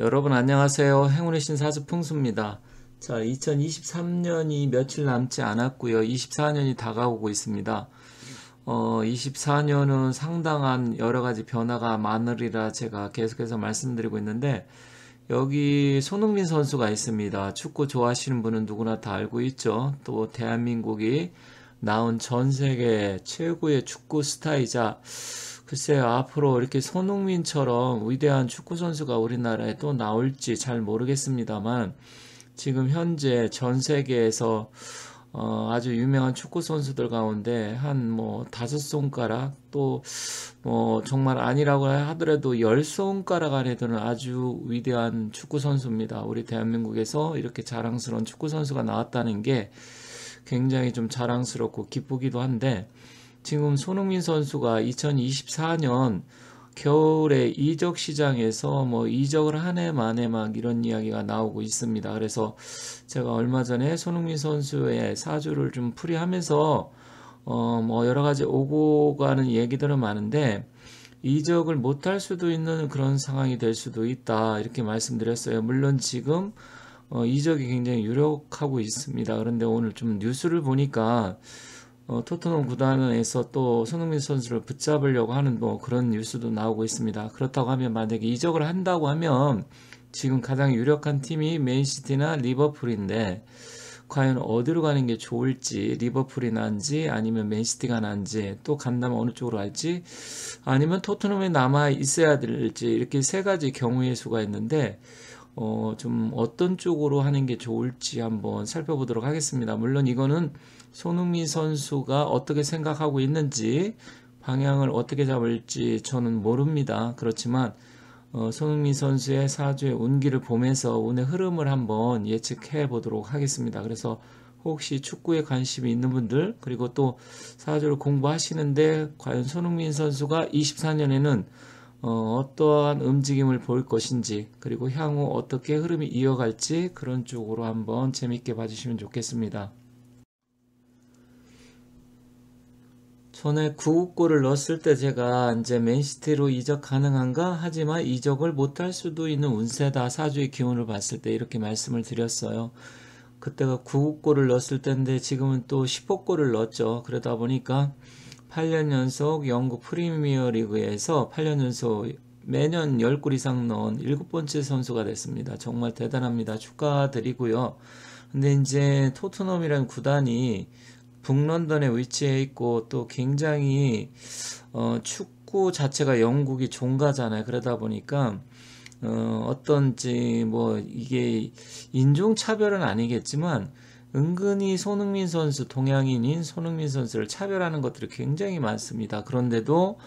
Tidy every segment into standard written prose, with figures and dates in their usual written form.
여러분 안녕하세요. 행운의 신 사주 풍수입니다. 자, 2023년이 며칠 남지 않았고요. 24년이 다가오고 있습니다. 24년은 상당한 여러 가지 변화가 많으리라 제가 계속해서 말씀드리고 있는데 여기 손흥민 선수가 있습니다. 축구 좋아하시는 분은 누구나 다 알고 있죠. 또 대한민국이 낳은 전 세계 최고의 축구 스타이자 글쎄요, 앞으로 이렇게 손흥민처럼 위대한 축구 선수가 우리나라에 또 나올지 잘 모르겠습니다만 지금 현재 전 세계에서 아주 유명한 축구 선수들 가운데 한 뭐 5손가락 또 뭐 정말 아니라고 하더라도 10손가락 안에 드는 아주 위대한 축구 선수입니다. 우리 대한민국에서 이렇게 자랑스러운 축구 선수가 나왔다는 게 굉장히 좀 자랑스럽고 기쁘기도 한데 지금 손흥민 선수가 2024년 겨울에 이적 시장에서 뭐 이적을 한 해 만에 막 이런 이야기가 나오고 있습니다. 그래서 제가 얼마 전에 손흥민 선수의 사주를 좀 풀이하면서 뭐 여러 가지 오고 가는 얘기들은 많은데 이적을 못할 수도 있는 그런 상황이 될 수도 있다 이렇게 말씀드렸어요. 물론 지금 이적이 굉장히 유력하고 있습니다. 그런데 오늘 좀 뉴스를 보니까 토트넘 구단에서 또 손흥민 선수를 붙잡으려고 하는 뭐 그런 뉴스도 나오고 있습니다. 그렇다고 하면 만약에 이적을 한다고 하면 지금 가장 유력한 팀이 맨시티나 리버풀인데 과연 어디로 가는 게 좋을지 리버풀이 난지 아니면 맨시티가 난지 또 간다면 어느 쪽으로 갈지 아니면 토트넘에 남아 있어야 될지 이렇게 세 가지 경우의 수가 있는데 좀 어떤 쪽으로 하는 게 좋을지 한번 살펴보도록 하겠습니다. 물론 이거는 손흥민 선수가 어떻게 생각하고 있는지 방향을 어떻게 잡을지 저는 모릅니다. 그렇지만 손흥민 선수의 사주의 운기를 보면서 운의 흐름을 한번 예측해 보도록 하겠습니다. 그래서 혹시 축구에 관심이 있는 분들 그리고 또 사주를 공부하시는데 과연 손흥민 선수가 24년에는 어떠한 움직임을 보일 것인지 그리고 향후 어떻게 흐름이 이어갈지 그런 쪽으로 한번 재밌게 봐주시면 좋겠습니다. 전에 구국골을 넣었을 때 제가 이제 맨시티로 이적 가능한가? 하지만 이적을 못할 수도 있는 운세다. 사주의 기운을 봤을 때 이렇게 말씀을 드렸어요. 그때가 구국골을 넣었을 때인데 지금은 또 10호골을 넣었죠. 그러다 보니까 8년 연속 영국 프리미어 리그에서 8년 연속 매년 10골 이상 넣은 7번째 선수가 됐습니다. 정말 대단합니다. 축하드리고요. 근데 이제 토트넘이라는 구단이 북런던에 위치해 있고 또 굉장히 축구 자체가 영국이 종가잖아요. 그러다 보니까 어떤지 뭐 이게 인종차별은 아니겠지만 은근히 손흥민 선수 동양인인 손흥민 선수를 차별하는 것들이 굉장히 많습니다. 그런데도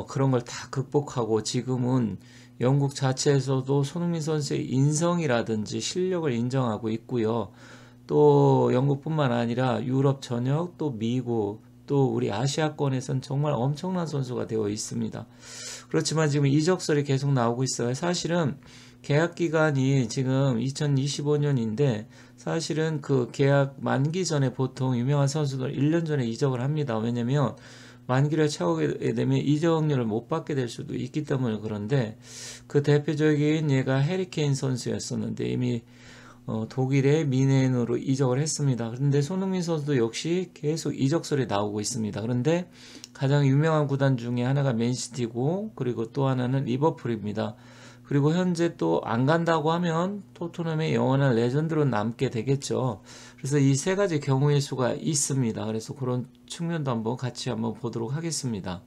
그런 걸 다 극복하고 지금은 영국 자체에서도 손흥민 선수의 인성이라든지 실력을 인정하고 있고요. 또 영국뿐만 아니라 유럽 전역 또 미국 또 우리 아시아권에선 정말 엄청난 선수가 되어 있습니다. 그렇지만 지금 이적설이 계속 나오고 있어요. 사실은 계약 기간이 지금 2025년인데 사실은 그 계약 만기 전에 보통 유명한 선수들 1년 전에 이적을 합니다. 왜냐면 만기를 채우게 되면 이적료를 못 받게 될 수도 있기 때문에 그런데 그 대표적인 얘가 해리케인 선수였었는데 이미 독일의 미넨으로 이적을 했습니다. 그런데 손흥민 선수도 역시 계속 이적설이 나오고 있습니다. 그런데 가장 유명한 구단 중에 하나가 맨시티고 그리고 또 하나는 리버풀입니다. 그리고 현재 또 안 간다고 하면 토트넘의 영원한 레전드로 남게 되겠죠. 그래서 이 세 가지 경우의 수가 있습니다. 그래서 그런 측면도 한번 같이 한번 보도록 하겠습니다.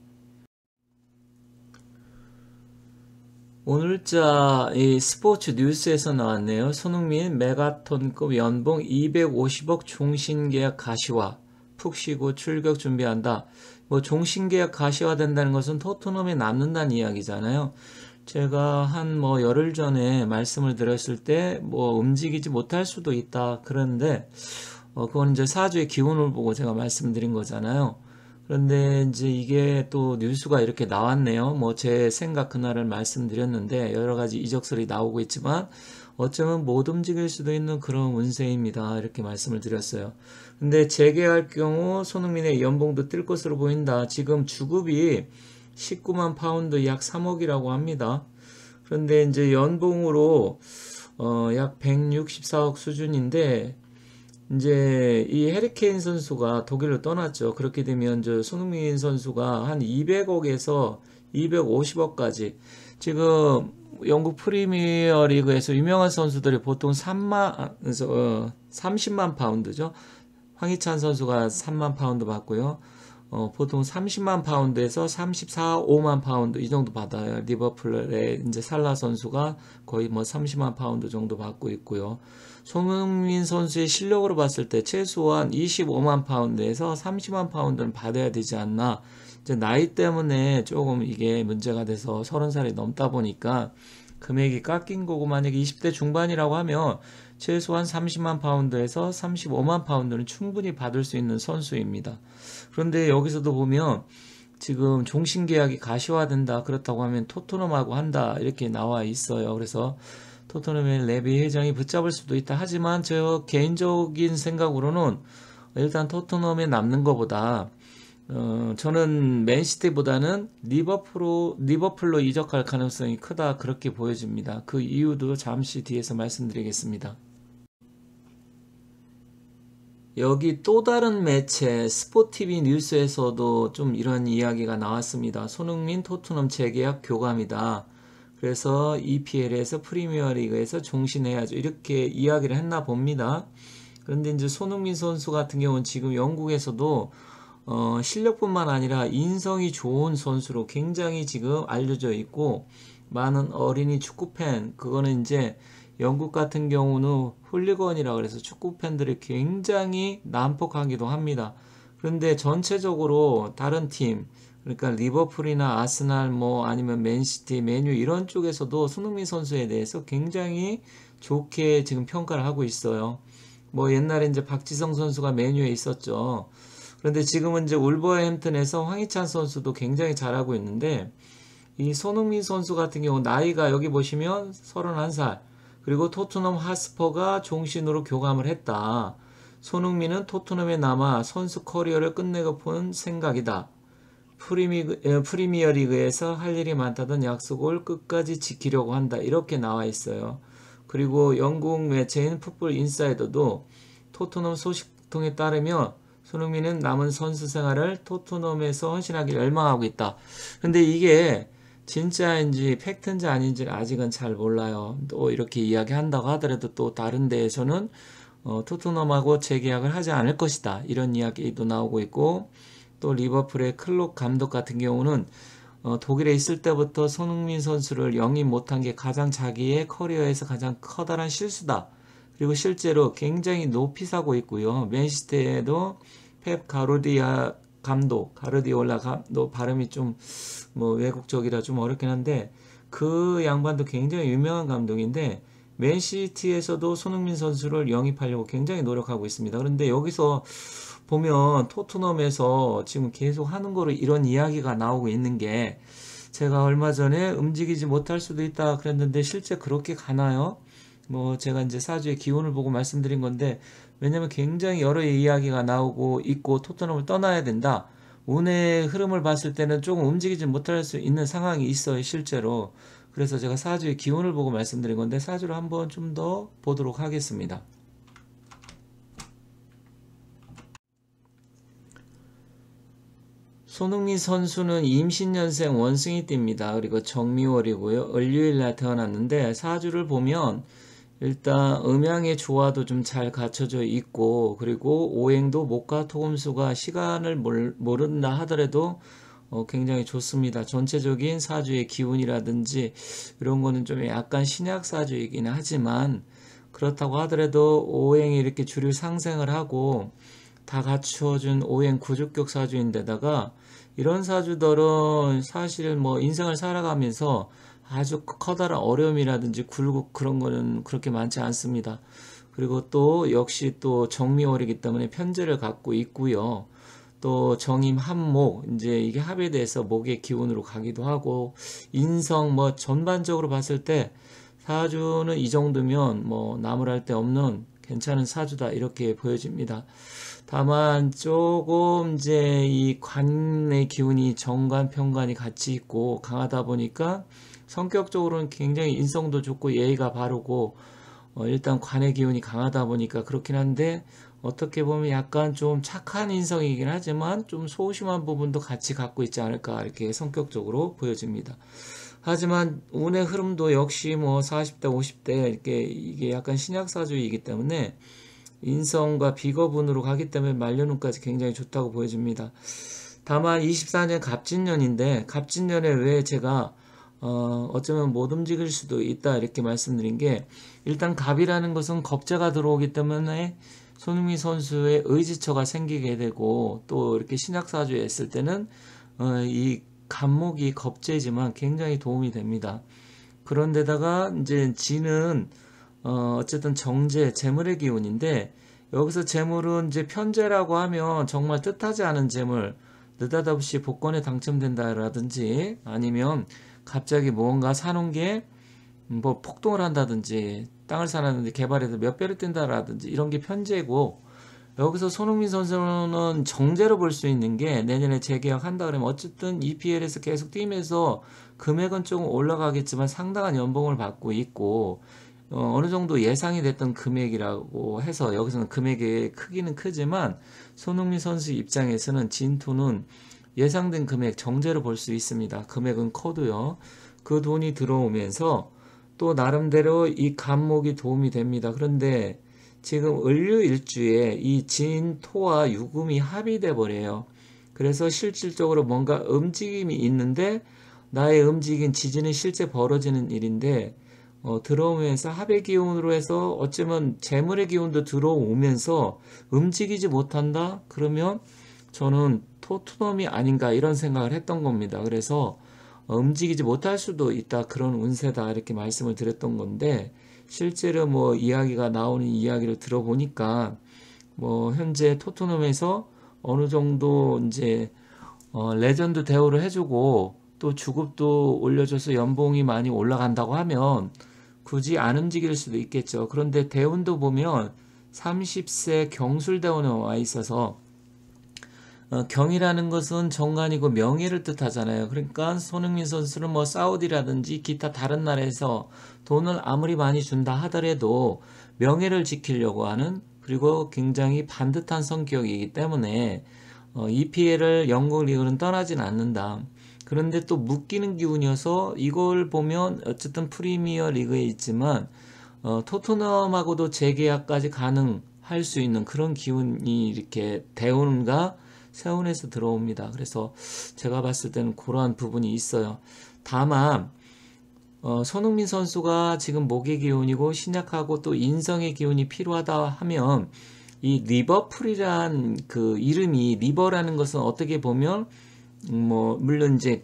오늘자 이 스포츠 뉴스에서 나왔네요. 손흥민 메가톤급 연봉 250억 종신계약 가시화. 푹 쉬고 출격 준비한다. 뭐 종신계약 가시화된다는 것은 토트넘에 남는다는 이야기잖아요. 제가 한 뭐 열흘 전에 말씀을 드렸을 때 뭐 움직이지 못할 수도 있다. 그런데 그건 이제 사주의 기운을 보고 제가 말씀드린 거잖아요. 그런데 이제 이게 또 뉴스가 이렇게 나왔네요. 뭐 제 생각 그날을 말씀드렸는데 여러 가지 이적설이 나오고 있지만 어쩌면 못 움직일 수도 있는 그런 운세입니다. 이렇게 말씀을 드렸어요. 근데 재계할 경우 손흥민의 연봉도 뛸 것으로 보인다. 지금 주급이 19만 파운드 약 3억이라고 합니다. 그런데 이제 연봉으로 약 164억 수준인데 이제 이 해리케인 선수가 독일로 떠났죠. 그렇게 되면 저 손흥민 선수가 한 200억에서 250억까지 지금 영국 프리미어 리그에서 유명한 선수들이 보통 30만 파운드죠. 황희찬 선수가 3만 파운드 받고요. 보통 30만 파운드에서 34, 5만 파운드 이 정도 받아요. 리버풀의 이제 살라 선수가 거의 뭐 30만 파운드 정도 받고 있고요. 손흥민 선수의 실력으로 봤을 때 최소한 25만 파운드에서 30만 파운드는 받아야 되지 않나. 이제 나이 때문에 조금 이게 문제가 돼서 30살이 넘다 보니까 금액이 깎인 거고, 만약에 20대 중반이라고 하면 최소한 30만 파운드에서 35만 파운드는 충분히 받을 수 있는 선수입니다. 그런데 여기서도 보면 지금 종신계약이 가시화된다, 그렇다고 하면 토트넘하고 한다 이렇게 나와 있어요. 그래서 토트넘의 레비 회장이 붙잡을 수도 있다. 하지만 저 개인적인 생각으로는 일단 토트넘에 남는 것보다 저는 맨시티보다는 리버풀로 이적할 가능성이 크다, 그렇게 보여집니다. 그 이유도 잠시 뒤에서 말씀드리겠습니다. 여기 또 다른 매체 스포티비 뉴스에서도 좀 이런 이야기가 나왔습니다. 손흥민 토트넘 재계약 교감이다. 그래서 EPL에서 프리미어리그에서 종신해야죠, 이렇게 이야기를 했나 봅니다. 그런데 이제 손흥민 선수 같은 경우는 지금 영국에서도 실력뿐만 아니라 인성이 좋은 선수로 굉장히 지금 알려져 있고, 많은 어린이 축구 팬, 그거는 이제 영국 같은 경우는 훌리건이라 그래서 축구 팬들이 굉장히 난폭하기도 합니다. 그런데 전체적으로 다른 팀, 그러니까 리버풀이나 아스날 뭐 아니면 맨시티, 맨유 이런 쪽에서도 손흥민 선수에 대해서 굉장히 좋게 지금 평가를 하고 있어요. 뭐 옛날에 이제 박지성 선수가 맨유에 있었죠. 그런데 지금은 이제 울버햄튼에서 황희찬 선수도 굉장히 잘하고 있는데, 이 손흥민 선수 같은 경우 나이가 여기 보시면 31살, 그리고 토트넘 하스퍼가 종신으로 교감을 했다. 손흥민은 토트넘에 남아 선수 커리어를 끝내고 본 생각이다. 프리미어 리그에서 할 일이 많다던 약속을 끝까지 지키려고 한다, 이렇게 나와 있어요. 그리고 영국 매체인 풋볼 인사이더도 토트넘 소식통에 따르면 손흥민은 남은 선수 생활을 토트넘에서 헌신하길 열망하고 있다. 근데 이게 진짜인지 팩트인지 아닌지 아직은 잘 몰라요. 또 이렇게 이야기한다고 하더라도 또 다른 데에서는 토트넘하고 재계약을 하지 않을 것이다, 이런 이야기도 나오고 있고, 또 리버풀의 클록 감독 같은 경우는 독일에 있을 때부터 손흥민 선수를 영입 못한 게 가장 자기의 커리어에서 가장 커다란 실수다. 그리고 실제로 굉장히 높이 사고 있고요. 맨시티에도 펩 가르디올라 감독, 발음이 좀 뭐 외국적이라 좀 어렵긴 한데, 그 양반도 굉장히 유명한 감독인데 맨시티에서도 손흥민 선수를 영입하려고 굉장히 노력하고 있습니다. 그런데 여기서 보면 토트넘에서 지금 계속 하는 거로 이런 이야기가 나오고 있는 게, 제가 얼마 전에 움직이지 못할 수도 있다 그랬는데 실제 그렇게 가나요? 뭐 제가 이제 사주의 기운을 보고 말씀드린 건데, 왜냐면 굉장히 여러 이야기가 나오고 있고 토트넘을 떠나야 된다. 운의 흐름을 봤을 때는 조금 움직이지 못할 수 있는 상황이 있어요, 실제로. 그래서 제가 사주의 기운을 보고 말씀드린 건데, 사주를 한번 좀 더 보도록 하겠습니다. 손흥민 선수는 임신년생 원숭이띠입니다. 그리고 정미월이고요. 을유일날 태어났는데, 사주를 보면 일단 음양의 조화도 좀 잘 갖춰져 있고, 그리고 오행도 목과 토금수가 시간을 모른다 하더라도 굉장히 좋습니다. 전체적인 사주의 기운이라든지 이런 거는 좀 약간 신약 사주이긴 하지만, 그렇다고 하더라도 오행이 이렇게 주류 상생을 하고 다 갖춰준 오행 구주격 사주인데다가, 이런 사주들은 사실 뭐 인생을 살아가면서 아주 커다란 어려움이라든지 굴곡 그런 거는 그렇게 많지 않습니다. 그리고 또 역시 또 정미월이기 때문에 편제를 갖고 있고요. 또 정임 합목, 이제 이게 합에 대해서 목의 기운으로 가기도 하고, 인성 뭐 전반적으로 봤을 때 사주는 이 정도면 뭐 나무랄 데 없는 괜찮은 사주다, 이렇게 보여집니다. 다만 조금 이제 이 관의 기운이 정관, 편관이 같이 있고 강하다 보니까 성격적으로는 굉장히 인성도 좋고 예의가 바르고 일단 관의 기운이 강하다 보니까 그렇긴 한데 어떻게 보면 약간 좀 착한 인성이긴 하지만 좀 소심한 부분도 같이 갖고 있지 않을까 이렇게 성격적으로 보여집니다. 하지만 운의 흐름도 역시 뭐 40대, 50대 이게 약간 신약사주이기 때문에 인성과 비겁운으로 가기 때문에 말년운까지 굉장히 좋다고 보여집니다. 다만 24년 갑진년인데 갑진년에 왜 제가 어쩌면 못 움직일 수도 있다 이렇게 말씀드린 게 일단 갑이라는 것은 겁재가 들어오기 때문에 손흥민 선수의 의지처가 생기게 되고 또 이렇게 신약사주에 있을 때는 이 갑목이 겁재지만 굉장히 도움이 됩니다. 그런데다가 이제 지는 어쨌든 정제, 재물의 기운인데 여기서 재물은 이제 편재라고 하면 정말 뜻하지 않은 재물, 느닷없이 복권에 당첨된다라든지 아니면 갑자기 뭔가 사놓은 게 뭐 폭동을 한다든지 땅을 사놨는데 개발해서 몇 배를 뛴다라든지 이런 게 편재고 여기서 손흥민 선수는 정제로 볼 수 있는 게 내년에 재계약한다 그러면 어쨌든 EPL에서 계속 뛰면서 금액은 조금 올라가겠지만 상당한 연봉을 받고 있고 어느 정도 예상이 됐던 금액이라고 해서 여기서는 금액의 크기는 크지만 손흥민 선수 입장에서는 진투는 예상된 금액 정제로 볼 수 있습니다. 금액은 커도요. 그 돈이 들어오면서 또 나름대로 이 간목이 도움이 됩니다. 그런데 지금 을류일주에 이 진, 토와 유금이 합의돼 버려요. 그래서 실질적으로 뭔가 움직임이 있는데 나의 움직인 지진은 실제 벌어지는 일인데 들어오면서 합의 기운으로 해서 어쩌면 재물의 기운도 들어오면서 움직이지 못한다? 그러면 저는 토트넘이 아닌가 이런 생각을 했던 겁니다. 그래서 움직이지 못할 수도 있다. 그런 운세다. 이렇게 말씀을 드렸던 건데 실제로 뭐 이야기가 나오는 이야기를 들어보니까 뭐 현재 토트넘에서 어느 정도 이제 레전드 대우를 해주고 또 주급도 올려줘서 연봉이 많이 올라간다고 하면 굳이 안 움직일 수도 있겠죠. 그런데 대운도 보면 30세 경술대운에 와 있어서 경이라는 것은 정관이고 명예를 뜻하잖아요. 그러니까 손흥민 선수는 뭐 사우디라든지 기타 다른 나라에서 돈을 아무리 많이 준다 하더라도 명예를 지키려고 하는 그리고 굉장히 반듯한 성격이기 때문에 EPL을 영국 리그는 떠나진 않는다. 그런데 또 묶이는 기운이어서 이걸 보면 어쨌든 프리미어 리그에 있지만 토트넘하고도 재계약까지 가능할 수 있는 그런 기운이 이렇게 대운과 세운에서 들어옵니다. 그래서 제가 봤을 때는 그러한 부분이 있어요. 다만 손흥민 선수가 지금 목의 기운이고 신약하고 또 인성의 기운이 필요하다 하면 이 리버풀이란 그 이름이 리버라는 것은 어떻게 보면 뭐 물론 이제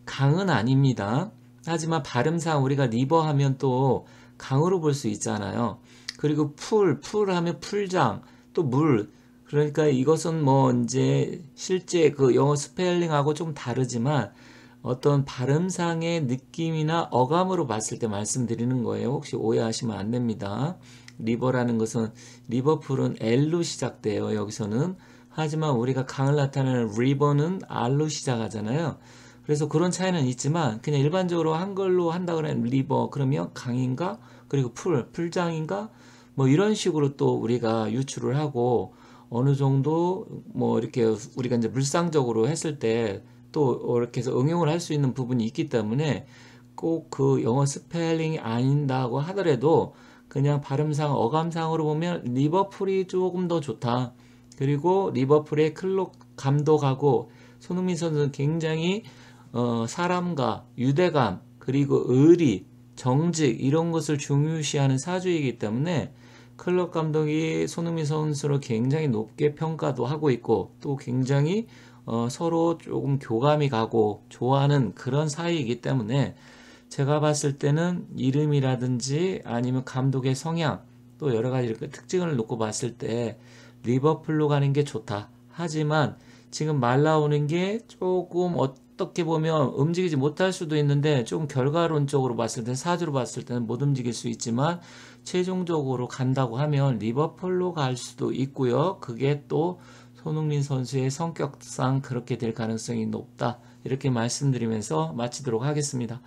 강은 아닙니다. 하지만 발음상 우리가 리버 하면 또 강으로 볼 수 있잖아요. 그리고 풀 하면 풀장, 또 물. 그러니까 이것은 뭐 이제 실제 그 영어 스펠링하고 좀 다르지만 어떤 발음상의 느낌이나 어감으로 봤을 때 말씀드리는 거예요. 혹시 오해하시면 안 됩니다. 리버라는 것은 리버풀은 L로 시작돼요. 여기서는. 하지만 우리가 강을 나타내는 리버는 R로 시작하잖아요. 그래서 그런 차이는 있지만 그냥 일반적으로 한글로 한다 그러면 리버 그러면 강인가? 그리고 풀장인가? 뭐 이런 식으로 또 우리가 유추를 하고 어느 정도 뭐 이렇게 우리가 이제 물상적으로 했을 때 또 이렇게 해서 응용을 할 수 있는 부분이 있기 때문에 꼭 그 영어 스펠링이 아닌다고 하더라도 그냥 발음상 어감상으로 보면 리버풀이 조금 더 좋다. 그리고 리버풀의 클럽 감독하고 손흥민 선수는 굉장히 사람과 유대감 그리고 의리, 정직 이런 것을 중요시하는 사주이기 때문에 클럽 감독이 손흥민 선수를 굉장히 높게 평가도 하고 있고 또 굉장히 서로 조금 교감이 가고 좋아하는 그런 사이이기 때문에 제가 봤을 때는 이름이라든지 아니면 감독의 성향 또 여러 가지 특징을 놓고 봤을 때 리버풀로 가는 게 좋다. 하지만 지금 말 나오는 게 조금 어떻게 보면 움직이지 못할 수도 있는데 좀 결과론적으로 봤을 때 사주로 봤을 때는 못 움직일 수 있지만 최종적으로 간다고 하면 리버풀로 갈 수도 있고요. 그게 또 손흥민 선수의 성격상 그렇게 될 가능성이 높다. 이렇게 말씀드리면서 마치도록 하겠습니다.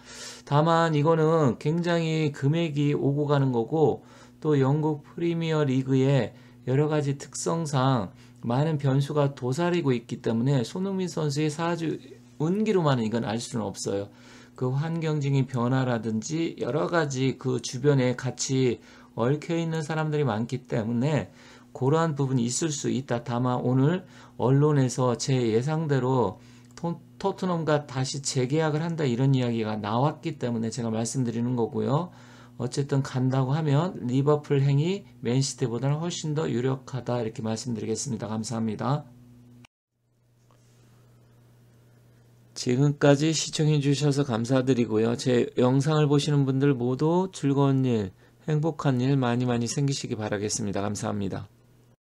다만 이거는 굉장히 금액이 오고 가는 거고 또 영국 프리미어 리그의 여러 가지 특성상 많은 변수가 도사리고 있기 때문에 손흥민 선수의 사주 운기로만은 이건 알 수는 없어요. 그 환경적인 변화라든지 여러 가지 그 주변에 같이 얽혀 있는 사람들이 많기 때문에 그러한 부분이 있을 수 있다. 다만 오늘 언론에서 제 예상대로 토트넘과 다시 재계약을 한다 이런 이야기가 나왔기 때문에 제가 말씀드리는 거고요. 어쨌든 간다고 하면 리버풀 행이 맨시티보다는 훨씬 더 유력하다 이렇게 말씀드리겠습니다. 감사합니다. 지금까지 시청해 주셔서 감사드리고요. 제 영상을 보시는 분들 모두 즐거운 일, 행복한 일 많이 많이 생기시기 바라겠습니다. 감사합니다.